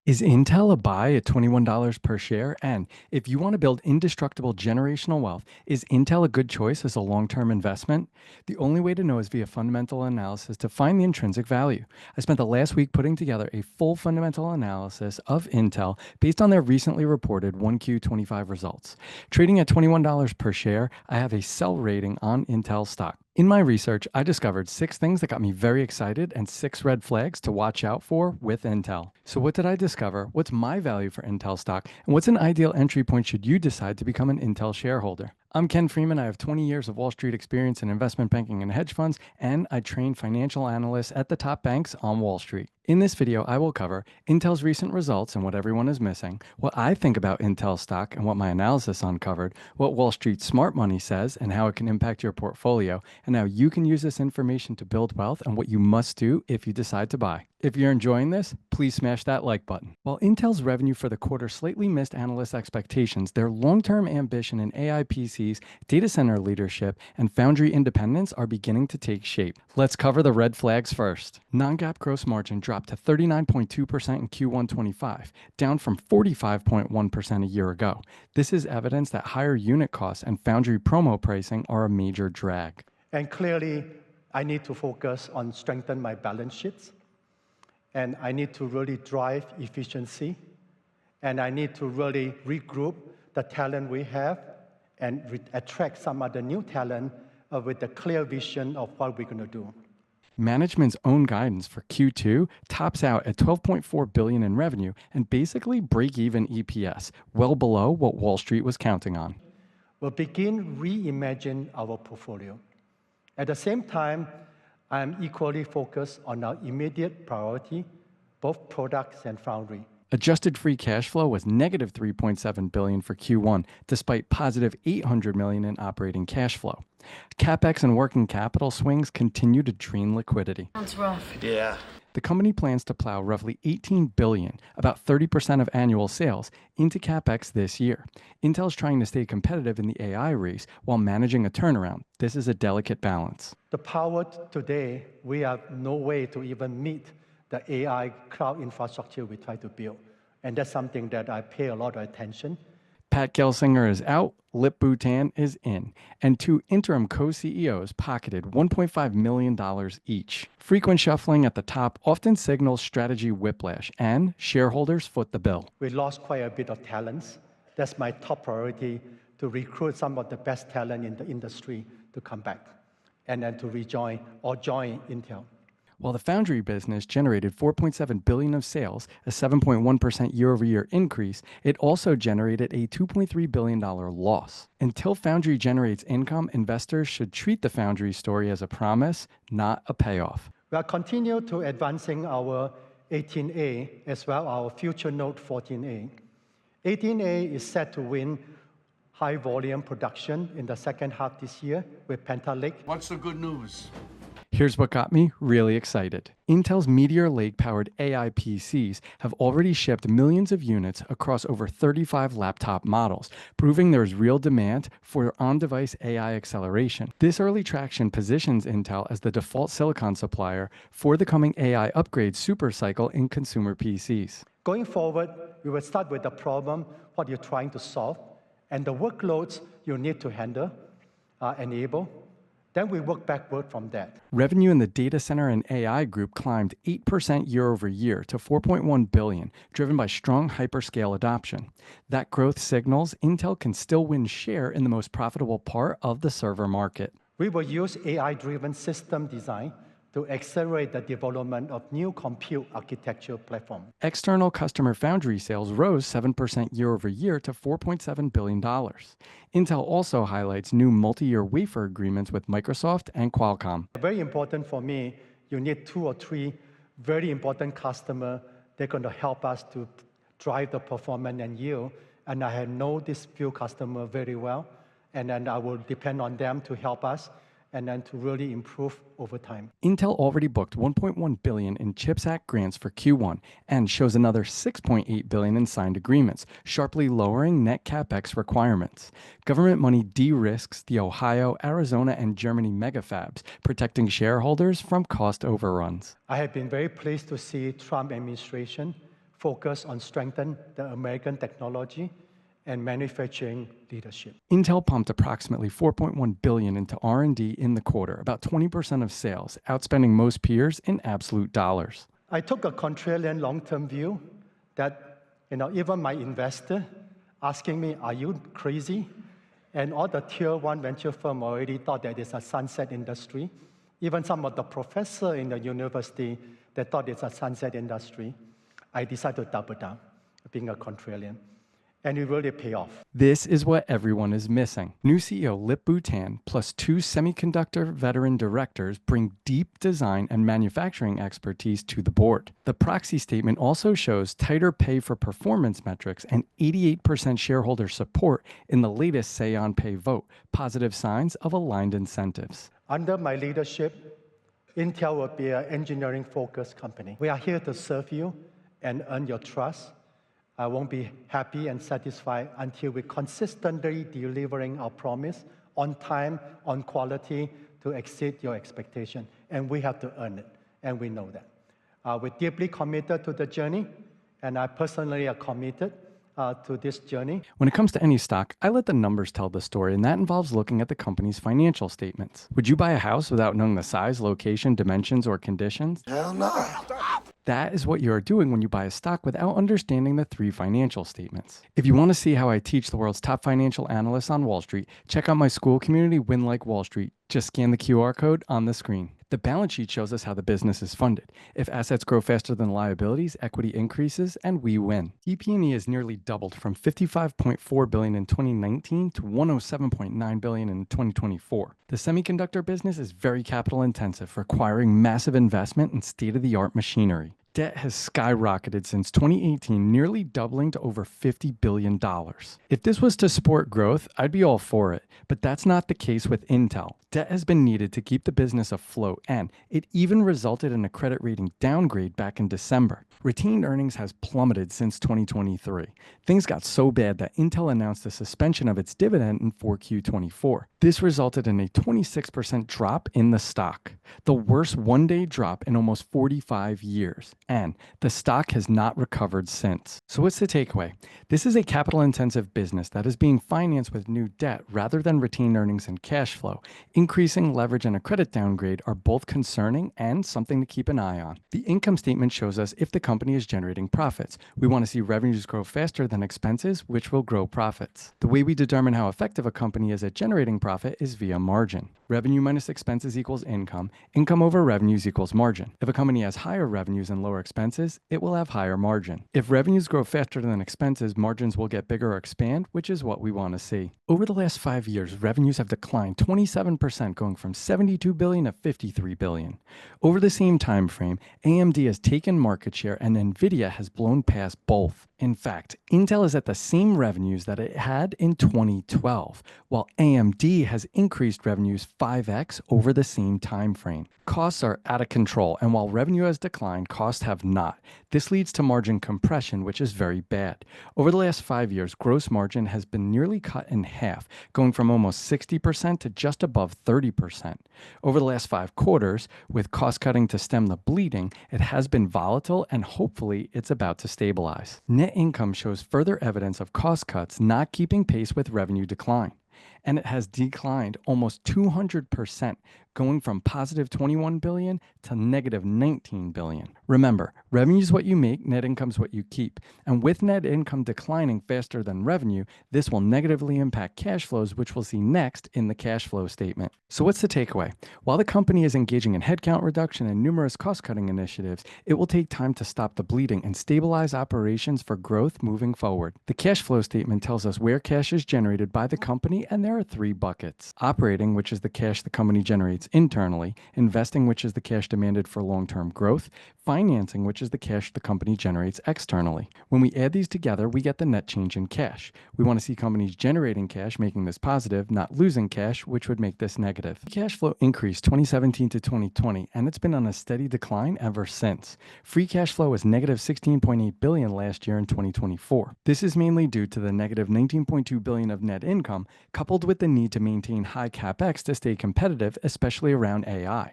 Is Intel a buy at $21 per share? And if you want to build indestructible generational wealth, is Intel a good choice as a long term investment? The only way to know is via fundamental analysis to find the intrinsic value. I spent the last week putting together a full fundamental analysis of Intel based on their recently reported 1Q25 results. Trading at $21 per share, I have a sell rating on Intel stock. In my research, I discovered 6 things that got me very excited and 6 red flags to watch out for with Intel. So what did I discover? What's my value for Intel stock? And what's an ideal entry point should you decide to become an Intel shareholder? I'm Ken Freeman. I have 20 years of Wall Street experience in investment banking and hedge funds, and I train financial analysts at the top banks on Wall Street. In this video, I will cover Intel's recent results and what everyone is missing, what I think about Intel stock and what my analysis uncovered, what Wall Street smart money says and how it can impact your portfolio, and how you can use this information to build wealth and what you must do if you decide to buy. If you're enjoying this, please smash that like button. While Intel's revenue for the quarter slightly missed analyst expectations, their long-term ambition in AI PCs, data center leadership, and foundry independence are beginning to take shape. Let's cover the red flags first. Non-GAAP gross margin dropped to 39.2% in Q1 25, down from 45.1% a year ago. This is evidence that higher unit costs and foundry promo pricing are a major drag. And clearly, I need to focus on strengthen my balance sheets. And I need to really drive efficiency. And I need to really regroup the talent we have and attract some other new talent with a clear vision of what we're going to do. Management's own guidance for Q2 tops out at $12.4 billion in revenue and basically break-even EPS, well below what Wall Street was counting on. We'll begin reimagine our portfolio. At the same time, I am equally focused on our immediate priority, both products and foundry. Adjusted free cash flow was negative $3.7 billion for Q1, despite positive $800 million in operating cash flow. CapEx and working capital swings continue to drain liquidity. Sounds rough. Yeah. The company plans to plow roughly $18 billion, about 30% of annual sales, into CapEx this year. Intel's trying to stay competitive in the AI race while managing a turnaround. This is a delicate balance. The power today, we have no way to even meet the AI cloud infrastructure we try to build. And that's something that I pay a lot of attention. Pat Gelsinger is out, Lip Bhutan is in, and 2 interim co-CEOs pocketed $1.5 million each. Frequent shuffling at the top often signals strategy whiplash, and shareholders foot the bill. We lost quite a bit of talents. That's my top priority, to recruit some of the best talent in the industry to come back and then to rejoin or join Intel. While the foundry business generated $4.7 billion of sales, a 7.1% year-over-year increase, it also generated a $2.3 billion loss. Until foundry generates income, investors should treat the foundry story as a promise, not a payoff. We are continue to advancing our 18A as well our future node 14A. 18A is set to win high volume production in the second half this year with Panther Lake. What's the good news? Here's what got me really excited. Intel's Meteor Lake powered AI PCs have already shipped millions of units across over 35 laptop models, proving there's real demand for on-device AI acceleration. This early traction positions Intel as the default silicon supplier for the coming AI upgrade supercycle in consumer PCs. Going forward, we will start with the problem, what you're trying to solve, and the workloads you need to handle, enable. Then we work backward from that. Revenue in the data center and AI group climbed 8% year over year to $4.1 billion, driven by strong hyperscale adoption. That growth signals Intel can still win share in the most profitable part of the server market. We will use AI-driven system design to accelerate the development of new compute architecture platform. External customer foundry sales rose 7% year over year to $4.7 billion. Intel also highlights new multi-year wafer agreements with Microsoft and Qualcomm. Very important for me, you need 2 or 3 very important customers. They're going to help us to drive the performance and yield. And I know these few customers very well. And then I will depend on them to help us and then to really improve over time. Intel already booked $1.1 billion in CHIPS Act grants for Q1 and shows another $6.8 billion in signed agreements, sharply lowering net CapEx requirements. Government money de-risks the Ohio, Arizona, and Germany megafabs, protecting shareholders from cost overruns. I have been very pleased to see Trump administration focus on strengthening the American technology and manufacturing leadership. Intel pumped approximately $4.1 billion into R&D in the quarter, about 20% of sales, outspending most peers in absolute dollars. I took a contrarian long-term view that even my investor asking me, are you crazy? And all the tier one venture firm already thought that it's a sunset industry. Even some of the professors in the university, they thought it's a sunset industry. I decided to double down, being a contrarian. And it really paid off. This is what everyone is missing. New CEO Lip Bhutan plus 2 semiconductor veteran directors bring deep design and manufacturing expertise to the board. The proxy statement also shows tighter pay for performance metrics and 88% shareholder support in the latest Say on Pay vote, positive signs of aligned incentives. Under my leadership, Intel will be an engineering-focused company. We are here to serve you and earn your trust. I won't be happy and satisfied until we consistently delivering our promise on time, on quality, to exceed your expectation. And we have to earn it, and we know that. We're deeply committed to the journey, and I personally are committed to this journey. When it comes to any stock, I let the numbers tell the story, and that involves looking at the company's financial statements. Would you buy a house without knowing the size, location, dimensions, or conditions? Hell no. That is what you are doing when you buy a stock without understanding the 3 financial statements. If you want to see how I teach the world's top financial analysts on Wall Street, check out my school community, Win Like Wall Street. Just scan the QR code on the screen. The balance sheet shows us how the business is funded. If assets grow faster than liabilities, equity increases, and we win. EP&E has nearly doubled from $55.4 billion in 2019 to $107.9 billion in 2024. The semiconductor business is very capital intensive, requiring massive investment in state-of-the-art machinery. Debt has skyrocketed since 2018, nearly doubling to over $50 billion. If this was to support growth, I'd be all for it, but that's not the case with Intel. Debt has been needed to keep the business afloat, and it even resulted in a credit rating downgrade back in December. Retained earnings has plummeted since 2023. Things got so bad that Intel announced the suspension of its dividend in 4Q24. This resulted in a 26% drop in the stock, the worst one-day drop in almost 45 years, and the stock has not recovered since. So what's the takeaway? This is a capital-intensive business that is being financed with new debt rather than retained earnings and cash flow. Increasing leverage and a credit downgrade are both concerning and something to keep an eye on. The income statement shows us if the company is generating profits. We want to see revenues grow faster than expenses, which will grow profits. The way we determine how effective a company is at generating profit is via margin. Revenue minus expenses equals income. Income over revenues equals margin. If a company has higher revenues and lower expenses, it will have higher margin. If revenues grow faster than expenses, margins will get bigger or expand, which is what we want to see. Over the last 5 years, revenues have declined 27%, going from $72 billion to $53 billion. Over the same time frame, AMD has taken market share and Nvidia has blown past both. In fact, Intel is at the same revenues that it had in 2012, while AMD has increased revenues 5x over the same time frame. Costs are out of control, and while revenue has declined, costs have not. This leads to margin compression, which is very bad. Over the last 5 years, gross margin has been nearly cut in half, going from almost 60% to just above 30%. Over the last 5 quarters, with cost cutting to stem the bleeding, it has been volatile, and hopefully it's about to stabilize. Net income shows further evidence of cost cuts not keeping pace with revenue decline, and it has declined almost 200%, going from positive $21 billion to negative $19 billion. Remember, revenue is what you make, net income is what you keep. And with net income declining faster than revenue, this will negatively impact cash flows, which we'll see next in the cash flow statement. So what's the takeaway? While the company is engaging in headcount reduction and numerous cost-cutting initiatives, it will take time to stop the bleeding and stabilize operations for growth moving forward. The cash flow statement tells us where cash is generated by the company, and there are 3 buckets. Operating, which is the cash the company generates internally, investing, which is the cash demanded for long-term growth, financing, which is the cash the company generates externally. When we add these together, we get the net change in cash. We want to see companies generating cash, making this positive, not losing cash, which would make this negative. Cash flow increased 2017 to 2020, and it's been on a steady decline ever since. Free cash flow was negative $16.8 billion last year in 2024. This is mainly due to the negative $19.2 billion of net income, coupled with the need to maintain high capex to stay competitive, especially around AI.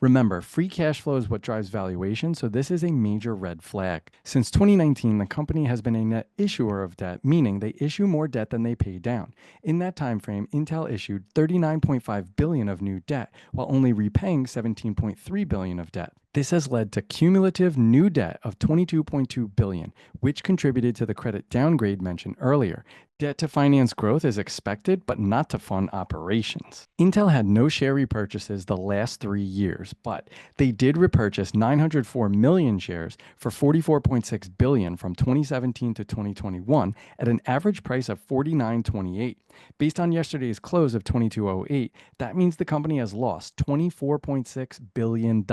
Remember, free cash flow is what drives valuation, so this is a major red flag. Since 2019, the company has been a net issuer of debt, meaning they issue more debt than they pay down. In that time frame, Intel issued $39.5 billion of new debt, while only repaying $17.3 billion of debt. This has led to cumulative new debt of $22.2 billion, which contributed to the credit downgrade mentioned earlier. Debt to finance growth is expected, but not to fund operations. Intel had no share repurchases the last 3 years, but they did repurchase 904 million shares for $44.6 billion from 2017 to 2021 at an average price of $49.28. Based on yesterday's close of $22.08, that means the company has lost $24.6 billion.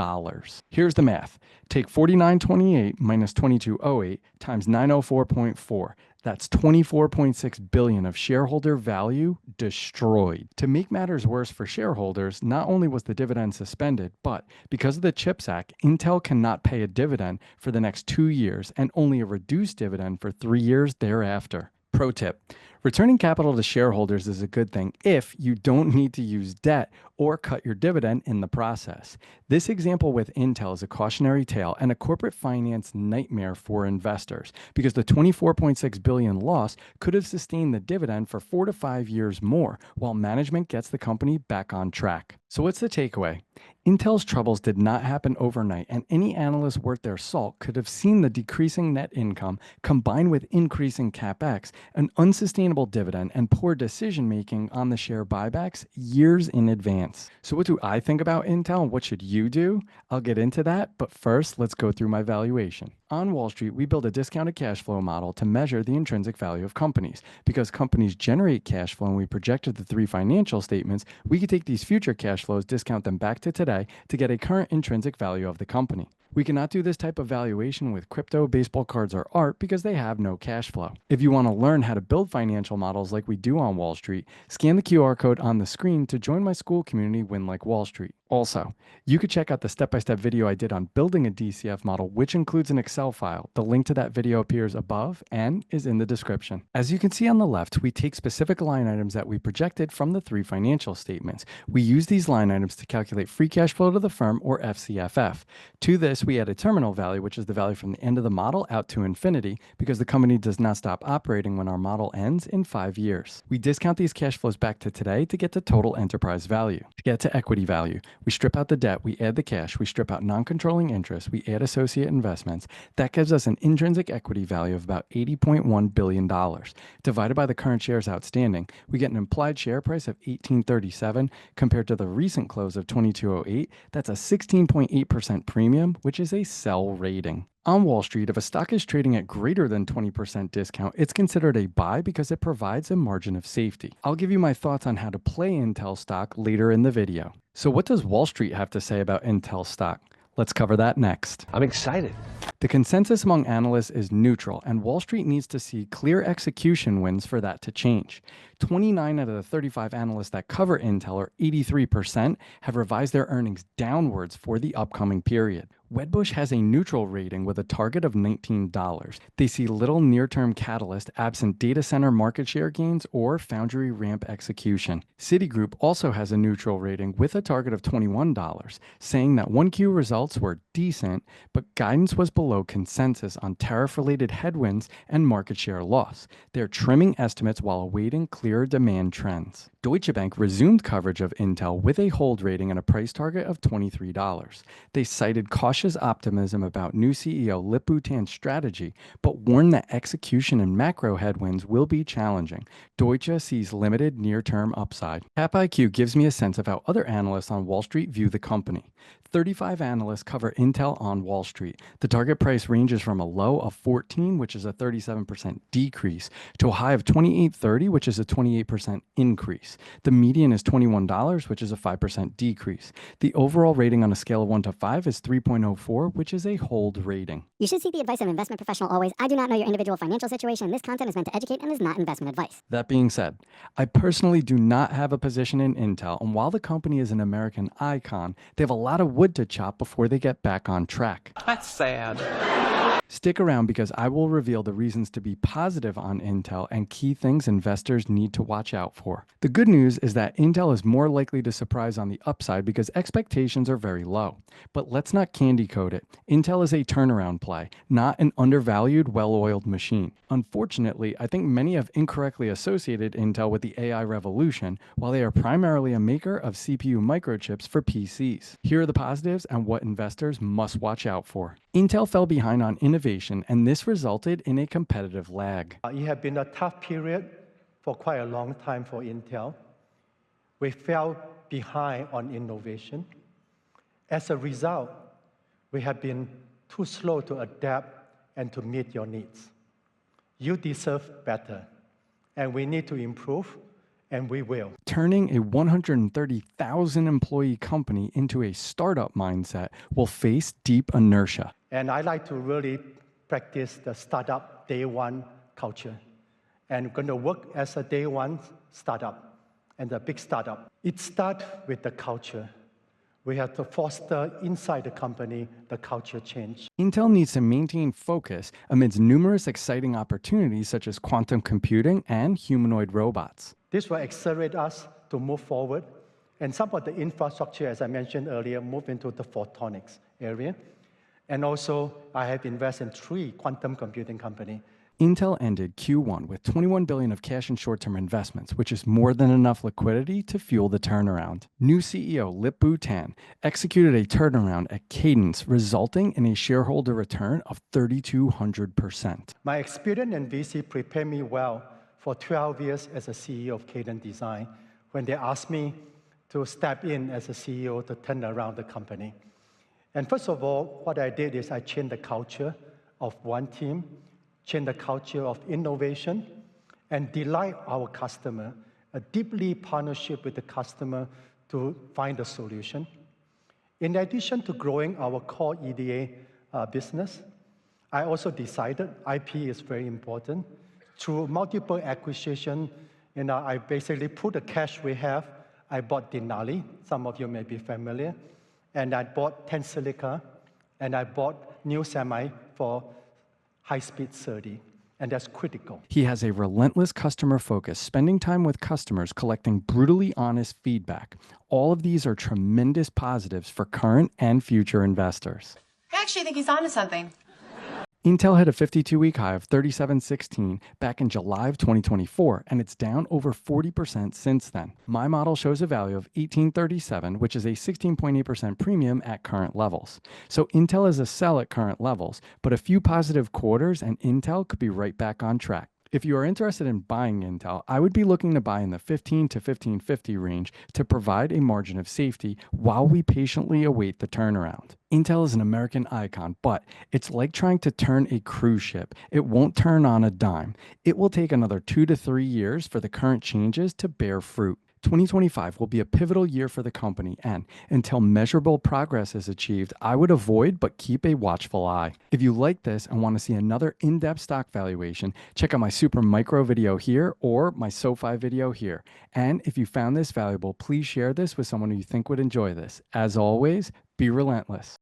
Here's the math. Take $49.28 minus $22.08 times 904.4. That's $24.6 billion of shareholder value destroyed. To make matters worse for shareholders, not only was the dividend suspended, but because of the CHIPS Act, Intel cannot pay a dividend for the next 2 years and only a reduced dividend for 3 years thereafter. Pro tip: returning capital to shareholders is a good thing if you don't need to use debt or cut your dividend in the process. This example with Intel is a cautionary tale and a corporate finance nightmare for investors because the $24.6 billion loss could have sustained the dividend for 4 to 5 years more while management gets the company back on track. So what's the takeaway? Intel's troubles did not happen overnight, and any analyst worth their salt could have seen the decreasing net income combined with increasing capex, an unsustainable dividend, and poor decision making on the share buybacks years in advance. So what do I think about Intel and what should you do? I'll get into that, but first let's go through my valuation. On Wall Street, we build a discounted cash flow model to measure the intrinsic value of companies. Because companies generate cash flow and we projected the 3 financial statements, we could take these future cash flows, discount them back to today to get a current intrinsic value of the company. We cannot do this type of valuation with crypto, baseball cards, or art because they have no cash flow. If you want to learn how to build financial models like we do on Wall Street, scan the QR code on the screen to join my school community, Win Like Wall Street. Also, you could check out the step-by-step video I did on building a DCF model, which includes an Excel file. The link to that video appears above and is in the description. As you can see on the left, we take specific line items that we projected from the 3 financial statements. We use these line items to calculate free cash flow to the firm, or FCFF. To this, we add a terminal value, which is the value from the end of the model out to infinity, because the company does not stop operating when our model ends in 5 years. We discount these cash flows back to today to get to total enterprise value. To get to equity value, we strip out the debt, we add the cash, we strip out non-controlling interest, we add associate investments. That gives us an intrinsic equity value of about $80.1 billion. Divided by the current shares outstanding, we get an implied share price of $18.37 compared to the recent close of $22.08. That's a 16.8% premium, which is a sell rating. On Wall Street, if a stock is trading at greater than 20% discount, it's considered a buy because it provides a margin of safety. I'll give you my thoughts on how to play Intel stock later in the video. So what does Wall Street have to say about Intel stock? Let's cover that next. I'm excited. The consensus among analysts is neutral, and Wall Street needs to see clear execution wins for that to change. 29 out of the 35 analysts that cover Intel, or 83%, have revised their earnings downwards for the upcoming period. Wedbush has a neutral rating with a target of $19. They see little near-term catalyst absent data center market share gains or foundry ramp execution. Citigroup also has a neutral rating with a target of $21, saying that 1Q results were decent, but guidance was below consensus on tariff-related headwinds and market share loss. They're trimming estimates while awaiting clearer demand trends. Deutsche Bank resumed coverage of Intel with a hold rating and a price target of $23. They cited cautious optimism about new CEO Lip-Bu Tan's strategy, but warned that execution and macro headwinds will be challenging. Deutsche sees limited near-term upside. CapIQ gives me a sense of how other analysts on Wall Street view the company. 35 analysts cover Intel on Wall Street. The target price ranges from a low of 14, which is a 37% decrease, to a high of $28.30, which is a 28% increase. The median is $21, which is a 5% decrease. The overall rating on a scale of 1 to 5 is 3.04, which is a hold rating. You should seek the advice of an investment professional always. I do not know your individual financial situation. This content is meant to educate and is not investment advice. That being said, I personally do not have a position in Intel, and while the company is an American icon, they have a lot of wood to chop before they get back on track. That's sad. Stick around because I will reveal the reasons to be positive on Intel and key things investors need to watch out for. The good news is that Intel is more likely to surprise on the upside because expectations are very low. But let's not candy coat it. Intel is a turnaround play, not an undervalued, well-oiled machine. Unfortunately, I think many have incorrectly associated Intel with the AI revolution, while they are primarily a maker of CPU microchips for PCs. Here are the positives and what investors must watch out for. Intel fell behind on innovation, and this resulted in a competitive lag. It has been a tough period for quite a long time for Intel. We fell behind on innovation. As a result, we have been too slow to adapt and to meet your needs. You deserve better, and we need to improve, and we will. Turning a 130,000 employee company into a startup mindset will face deep inertia. And I like to really practice the startup day one culture. And going to work as a day one startup and a big startup. It starts with the culture. We have to foster inside the company the culture change. Intel needs to maintain focus amidst numerous exciting opportunities such as quantum computing and humanoid robots. This will accelerate us to move forward. And some of the infrastructure, as I mentioned earlier, move into the photonics area. And also, I have invested in 3 quantum computing companies. Intel ended Q1 with $21 billion of cash and short-term investments, which is more than enough liquidity to fuel the turnaround. New CEO Lip-Bu Tan executed a turnaround at Cadence, resulting in a shareholder return of 3,200%. My experience in VC prepared me well for 12 years as a CEO of Cadence Design when they asked me to step in as a CEO to turn around the company. And first of all, what I did is I changed the culture of one team, change the culture of innovation, and delight our customer, a deeply partnership with the customer to find a solution. In addition to growing our core EDA business, I also decided IP is very important. Through multiple acquisitions, I basically put the cash we have. I bought Denali, some of you may be familiar, and I bought Tensilica, and I bought New Semi for high-speed SerDes, and that's critical. He has a relentless customer focus, spending time with customers, collecting brutally honest feedback. All of these are tremendous positives for current and future investors. I actually think he's onto something. Intel hit a 52-week high of 3716 back in July of 2024, and it's down over 40% since then. My model shows a value of 1837, which is a 16.8% premium at current levels. So Intel is a sell at current levels, but a few positive quarters and Intel could be right back on track. If you are interested in buying Intel, I would be looking to buy in the 15 to 1550 range to provide a margin of safety while we patiently await the turnaround. Intel is an American icon, but it's like trying to turn a cruise ship. It won't turn on a dime. It will take another 2 to 3 years for the current changes to bear fruit. 2025 will be a pivotal year for the company, and until measurable progress is achieved, I would avoid but keep a watchful eye. If you like this and want to see another in-depth stock valuation, check out my Super Micro video here or my SoFi video here. And if you found this valuable, please share this with someone who you think would enjoy this. As always, be relentless.